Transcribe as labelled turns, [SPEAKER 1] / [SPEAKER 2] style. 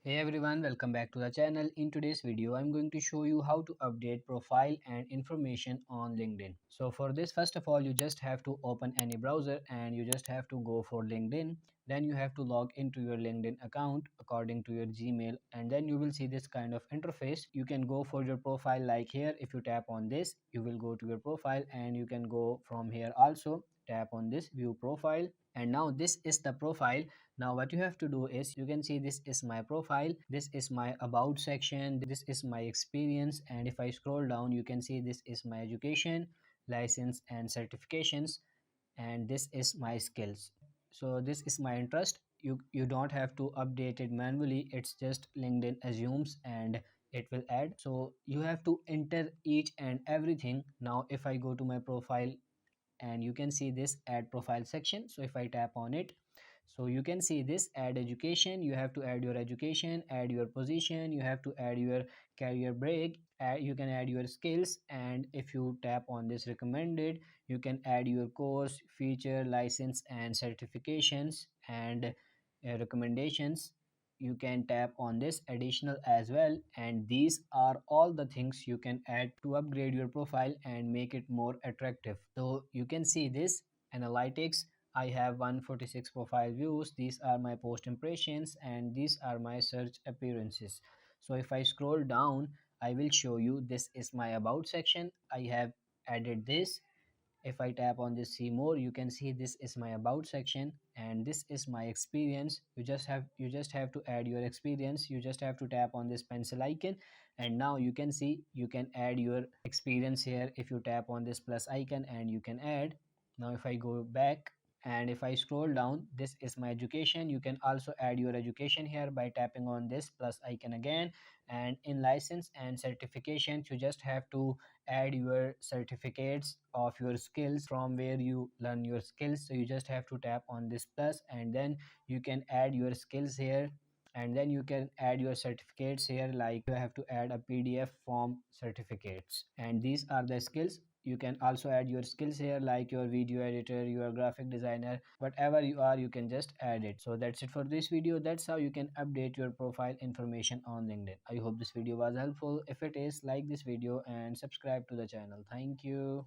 [SPEAKER 1] Hey everyone, welcome back to the channel. In today's video, I'm going to show you how to update profile and information on LinkedIn. So for this, first of all, you just have to open any browser and you just have to go for LinkedIn. Then you have to log into your LinkedIn account according to your Gmail, and then you will see this kind of interface. You can go for your profile like here. If you tap on this, you will go to your profile, and you can go from here also. Tap on this view profile, and now this is the profile. Now what you have to do is, you can see this is my profile, this is my about section, this is my experience, and if I scroll down you can see this is my education, license and certifications, and this is my skills. So this is my interest. You don't have to update it manually, it's just LinkedIn assumes and it will add. So you have to enter each and everything. Now if I go to my profile, and you can see this add profile section, so if I tap on it, so you can see this add education. You have to add your education, add your position, you have to add your career break, you can add your skills, and if you tap on this recommended, you can add your course, feature, license and certifications, and recommendations. You can tap on this additional as well, and these are all the things you can add to upgrade your profile and make it more attractive. So you can see this analytics. I have 146 profile views, these are my post impressions, and these are my search appearances. So if I scroll down, I will show you this is my about section. I have added this. If I tap on this see more, you can see this is my about section, and this is my experience. You just have to add your experience. You just have to tap on this pencil icon, and now you can see you can add your experience here. If you tap on this plus icon, and you can add. Now if I go back, and if I scroll down, this is my education. You can also add your education here by tapping on this plus icon again. And in license and certifications, you just have to add your certificates of your skills from where you learn your skills. So you just have to tap on this plus, and then you can add your skills here, and then you can add your certificates here, like you have to add a PDF form certificates, and these are the skills. You can also add your skills here, like your video editor, your graphic designer, whatever you are, you can just add it. So that's it for this video. That's how you can update your profile information on LinkedIn. I hope this video was helpful. If it is, like this video and subscribe to the channel. Thank you.